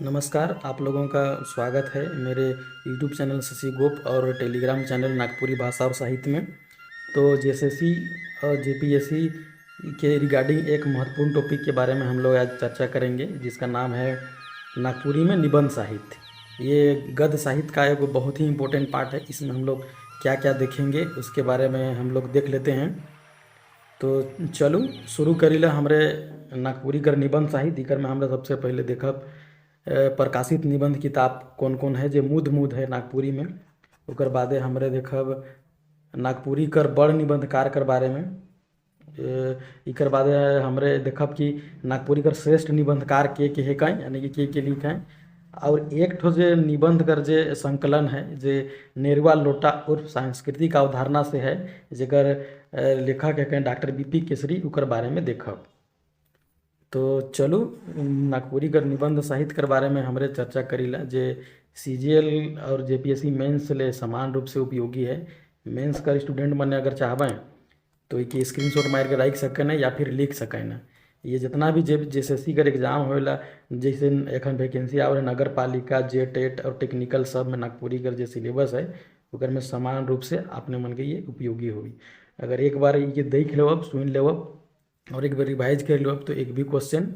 नमस्कार, आप लोगों का स्वागत है मेरे यूट्यूब चैनल शशि गोप और टेलीग्राम चैनल नागपुरी भाषा और साहित्य में। तो जेएसएससी और जेपीएससी के रिगार्डिंग एक महत्वपूर्ण टॉपिक के बारे में हम लोग आज चर्चा करेंगे, जिसका नाम है नागपुरी में निबंध साहित्य। ये गद्य साहित्य का एक बहुत ही इम्पोर्टेंट पार्ट है। इसमें हम लोग क्या क्या देखेंगे उसके बारे में हम लोग देख लेते हैं। तो चलो शुरू करीला हमरे नागपुरी कर निबंध साहित्य कर में हमरा सबसे पहले देखब प्रकाशित निबंध किताब कौन कौन है जो मुद मुद है नागपुरी में। ओकर बादे हमरे देखब नागपुरी कर बड़ निबंधकार कर बारे में। इकर बादे हमरे देखब कि नागपुरी कर श्रेष्ठ निबंधकार के है कहीं, यानी कि के लिख हैं। और एक ठो जे निबंध कर जे संकलन है जे नेरुआ लोटा उर्फ सांस्कृतिक अवधारणा से है, जेकर लेखक है कहीं डॉक्टर बीपी केसरी, उकर बारे में देखब। तो चलो नागपुरी कर निबंध साहित्य कर बारे में हमरे चर्चा करीला जे सीजीएल और जेपीएससी मेंस ले समान रूप से उपयोगी है। मेंस कर स्टूडेंट मन अगर चाहबें तो एक स्क्रीनशॉट मार के रख सकें या फिर लिख सकें। ये जितना भी जेएसएससी कर एग्जाम होला, जैसे एखन वैकेंसी आवे नगर पालिका, जे टेट और टेक्निकल सब में नागपुरी कर जो सिलेबस है उकर में समान रूप से अपने मन के ये उपयोगी होगी। अगर एक बार ये देख लेब, सुन लेब और एक बार रिवाइज कर लो तो एक भी क्वेश्चन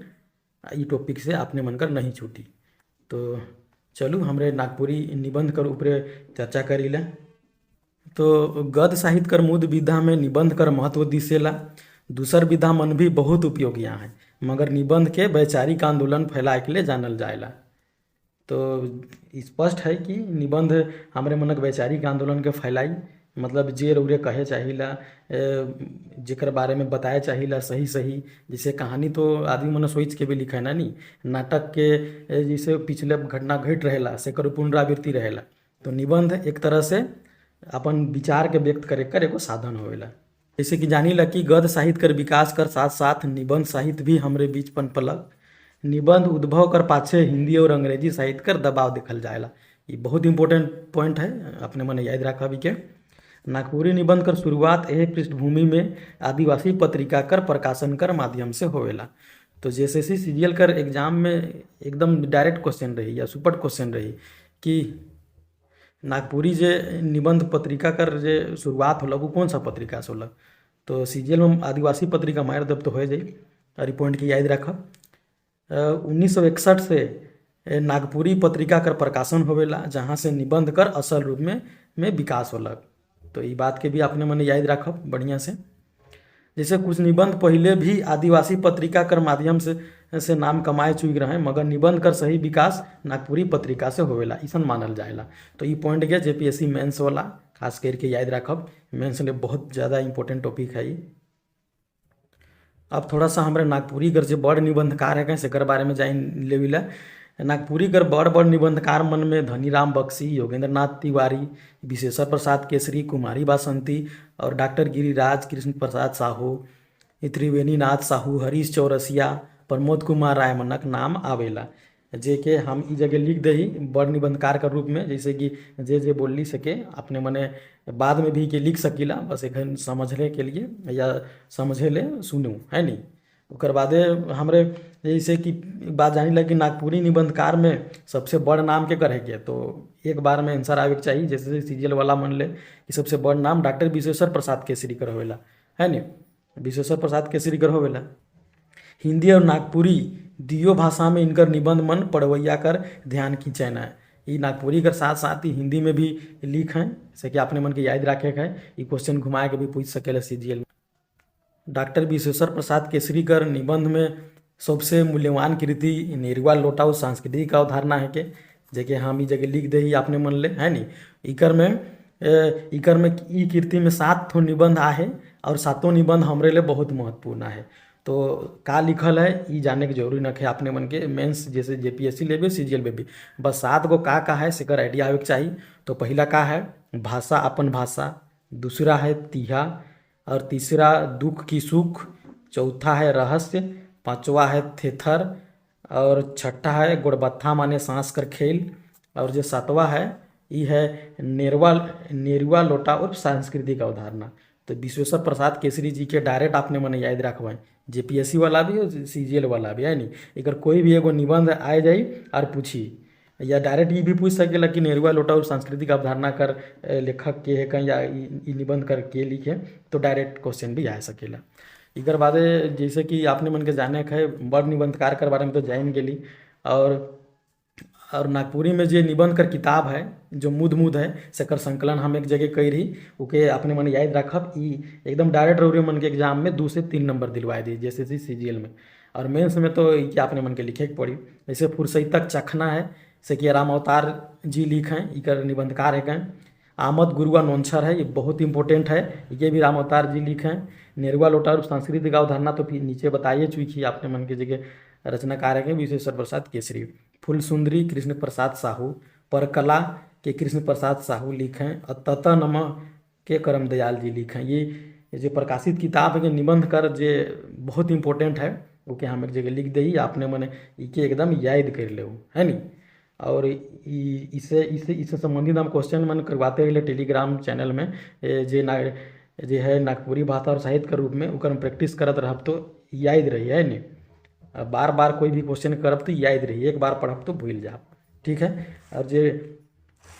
ये टॉपिक से आपने मनकर नहीं छूटी। तो चलू हमरे नागपुरी निबंध कर ऊपर चर्चा करी लें। तो गद्य साहित्य कर मुद विधा में निबंध कर महत्व दिसेला। दूसर विधा मन भी बहुत उपयोगी हैं, मगर निबंध के वैचारिक आंदोलन फैलाए के लिए जानल जाएला। तो स्पष्ट है कि निबंध हमारे मनक वैचारिक आंदोलन के फैलाई, मतलब जे रउरे कहे चाहिला, जेकर बारे में बताए चाहिला सही सही। जैसे कहानी तो आदमी मन सोच के भी लिखे ना, नहीं नाटक के जैसे पिछले घटना घट रहेला सेकर पुनरावृत्ति रहेला। तो निबंध एक तरह से अपन विचार के व्यक्त करे कर एगो साधन होवेला। जैसे कि जानीला कि गद्य साहित्य कर विकास कर साथ साथ निबंध साहित्य भी हमरे बीच पनपलक। निबंध उद्भव कर पाछे हिंदी और अंग्रेजी साहित्य कर दबाव देखल जाएला। ये बहुत इंपॉर्टेंट पॉइंट है, अपने मन याद रखा भी के। नागपुरी निबंध कर शुरुआत यह पृष्ठभूमि में आदिवासी पत्रिका कर प्रकाशन कर माध्यम से होवेला। तो जेएसएससी सीजीएल कर एग्जाम में एकदम डायरेक्ट क्वेश्चन रही या सुपर क्वेश्चन रही कि नागपुरी जे निबंध पत्रिका कर जे शुरुआत होलक वो कौन सा पत्रिका से होलक। तो सीजीएल में आदिवासी पत्रिका मार दब तो हो जाए, और पॉइंट की याद रखब। 1961 से नागपुरी पत्रिका कर प्रकाशन होवेला, जहाँ से निबंध कर असल रूप में विकास होलक। तो ये बात के भी अपने मन याद रखब बढ़िया से। जैसे कुछ निबंध पहले भी आदिवासी पत्रिका कर माध्यम से नाम कमाए चुक रहे हैं, मगर निबंध कर सही विकास नागपुरी पत्रिका से होवेला ऐसा मानल जाएला। तो ये पॉइंट के जेपीएससी मेंस वाला खास करके याद रखब, मेंस लिए बहुत ज़्यादा इंपॉर्टेंट टॉपिक है ये। अब थोड़ा सा हमारे नागपुरी कर जो बड़ निबंधकार है सेकर बारे में जान लेविला। नागपुरी कर बड़ बड़ निबंधकार मन में धनीराम बख्शी, योगेंद्र नाथ तिवारी, विशेश्वर प्रसाद केसरी, कुमारी बासंती और डॉक्टर गिरिराज कृष्ण प्रसाद साहू, त्रिवेणी नाथ साहू, हरीश चौरसिया, प्रमोद कुमार राय मनक नाम आवेला। जे के हम ई जगह लिख दही बड़ निबंधकार के रूप में, जैसे कि जे बोल सके अपने मने बाद में भी के लिख सकीला, बस एखन समझले के लिए या समझे ले सुनू है नहीं। उकर बादे हमरे जैसे कि बात जानी लगी नागपुरी निबंधकार में सबसे बड़ नाम के करे के, तो एक बार में आंसर आवे के चाहिए। जैसे सीजीएल वाला मन ले कि सबसे बड़ नाम डॉक्टर विशेश्वर प्रसाद केसरी कर होवेला, है नहीं, विशेश्वर प्रसाद केसरी कर होवेला। हिंदी और नागपुरी दियो भाषा में इनकर निबंध मन पढ़वैया कर ध्यान खींचना है। ये नागपुरी कर साथ साथ ही हिंदी में भी लिख हैं, जैसे कि अपने मन के याद रखे है। ये क्वेश्चन घुमा के भी पूछ सकेला सीजीएल। डॉक्टर विशेश्वर प्रसाद केसरी कर निबंध में सबसे मूल्यवान कृति नेरुआ लोटा सांस्कृतिक अवधारणा है के, जेके हम ई जगह लिख दे ही अपने मन ले, है नहीं। इकर में ई कृति में 7 ठो निबंध आहे और 7 निबंध हमरे लिए बहुत महत्वपूर्ण है। तो का लिखल है ये जाने की जरूरी न है अपने मन के। मेंस जैसे जेपीएससी ले भी सीजीएल में भी बस 7 गो का है सेकर आइडिया आवे के चाहिए। तो पहला का है भाषा अपन भाषा, दूसरा है तीहा, और तीसरा दुख की सुख, चौथा है रहस्य, पांचवा है थेथर, और छठा है गुड़बत्था माने सांस कर खेल, और जो 7वां है ये है नेरुआ लोटा और सांस्कृतिक अवधारणा। तो विश्वेश्वर प्रसाद केसरी जी के डायरेक्ट आपने मने याद रखवाएं, जेपीएससी वाला भी और सीजीएल वाला भी है नहीं। अगर कोई भी एगो निबंध आ जाई और पूछी, या डायरेक्ट ये भी पूछ सकेला कि नेरुआ लोटा और सांस्कृतिक अवधारणा कर लेखक के है कहीं, या निबंध कर के लिखे, तो डायरेक्ट क्वेश्चन भी आ सकेला। इकर बाद जैसे कि आपने मन के जाने है बड़ निबंधकार कर बारे में तो जान गेली। और नागपुरी में जो निबंध कर किताब है जो मुद मुद है सेकर संकलन हम एक जगह कही रही, ओके अपने मन याद रखब। ई एकदम डायरेक्ट रौरे मन के एग्जाम में 2 से 3 नंबर दिलवाए दी, जैसे सीजीएल में। और मेंस में तो ये अपने मन के लिखे के पड़ी। जैसे फुरसई तक चखना है से कि राम अवतार जी लिखें, इकर निबंधकार है कहें। आमद गुरुआ नोनछर है, ये बहुत इंपॉर्टेंट है, ये भी राम अवतार जी लिखें। नेरुआ लोटा और सांस्कृतिक अवधारणा तो फिर नीचे बताइए चुकी आपने मन की जगह रचनाकार है विश्वेश्वर प्रसाद केसरी। फूल सुंदरी कृष्ण प्रसाद साहू, परकला के कृष्ण प्रसाद साहू लिखें। तत नम के करम दयाल जी लिखें। ये जो प्रकाशित किताब है निबंध कर जे बहुत इंपॉर्टेंट है, ओके हम एक जगह लिख दी, आपने मने इके एकदम याद कर ले, है नी। और इससे इससे इससे संबंधित हम क्वेश्चन मन करवाते रहे टेलीग्राम चैनल में, जे है नागपुरी भाषा और साहित्य के रूप में, ओकर हम प्रैक्टिस करत रहब तो याद रही, है नी। बार बार कोई भी क्वेश्चन करब तो याद रही, एक बार पढ़ब तो भूल जाब, ठीक है। और जे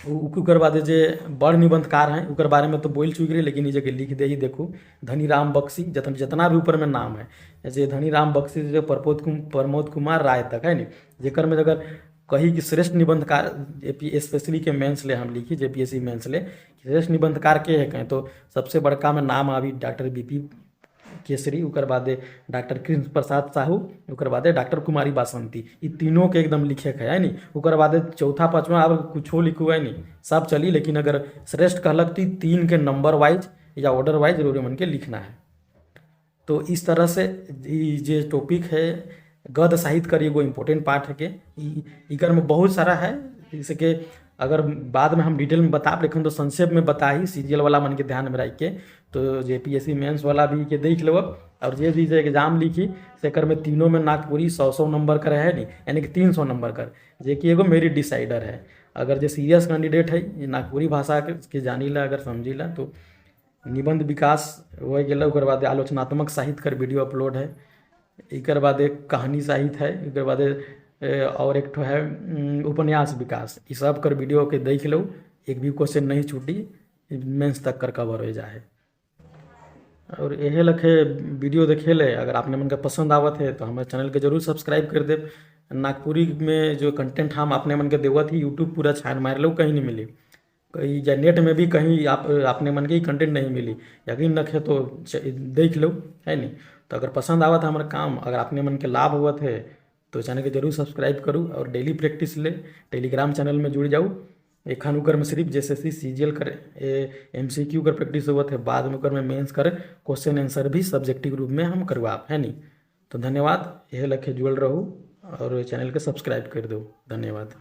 उकर बाद जे बड़ निबंधकार हैं उकर बारे में तो बोल चुक रही, लेकिन ये जगह लिख दे ही देखू। धनीराम बख्शी, जितना भी ऊपर में नाम है, जैसे धनीराम बख्शी जो प्रमोद कुमार राय तक, है नी। जेकर में अगर कही कि श्रेष्ठ निबंधकार स्पेशली के मेंस ले हम लिखी, जेपीएससी मेंस ले श्रेष्ठ निबंधकार के है कहें, तो सबसे बड़का में नाम आवी डॉक्टर बीपी केसरी, उकर बादे डॉक्टर कृष्ण प्रसाद साहू, उकर बादे डॉक्टर कुमारी बासंती। ये तीनों के एकदम लिखे है नी। उकर बादे चौथा पाँचवा अब कुछो लिखू है नी, सब चली, लेकिन अगर श्रेष्ठ कहलक तो 3 के नंबर वाइज या ऑर्डर वाइज रोरे मन के लिखना है। तो इस तरह से ये टॉपिक है गद्य साहित्य कर एगो इम्पोर्टेंट पार्ट है के इकर में बहुत सारा है, जैसे कि अगर बाद में हम डिटेल में बता लेकिन तो संक्षेप में बता ही सीजीएल वाला मन के ध्यान में रख के, तो जेपीएससी मेंस वाला भी के देख लो। और जे भी एग्जाम लिखी सेकर में तीनों में नागपुरी 100 नंबर कर है नहीं, यानी कि 300 नंबर कर, जे कि एगो मेरिट डिसाइडर है। अगर जो सीरियस कैंडिडेट है नागपुरी भाषा के जानी ला अगर समझी ला, तो निबंध विकास हो गया। उसके बाद आलोचनात्मक साहित्य कर वीडियो अपलोड है, एक बाद एक कहानी साहित्य है, एक बाद और एक है उपन्यास विकास। इस सब कर वीडियो के देख लो, एक भी क्वेश्चन नहीं छूटी, मेंस तक कर कवर हो जाए। और यह लखे वीडियो देखे ले, अगर आपने मन का पसंद आवत है तो हमारे चैनल के जरूर सब्सक्राइब कर दे। नागपुरी में जो कंटेंट हम अपने मन के देवत ही यूट्यूब पूरा छान मार लो, कहीं नहीं मिली, कहीं या नेट में भी कहीं आपने मन के ही कंटेंट नहीं मिली, यकीन रखे तो देख लो, है नहीं। तो अगर पसंद आवा था हमारा काम, अगर आपने मन के लाभ हुआ थे तो चैनल के जरूर सब्सक्राइब करूँ और डेली प्रैक्टिस ले टेलीग्राम चैनल में जुड़ जाऊँ। एक उकर में सिर्फ जेएसएससी सीजीएल कर एमसीक्यू कर प्रैक्टिस हुआ थे, बाद में उकर में मेंस कर क्वेश्चन आंसर भी सब्जेक्टिव रूप में हम करवा, है नहीं। तो धन्यवाद, यह लखे जुड़ रहूँ और चैनल के सब्सक्राइब कर दो। धन्यवाद।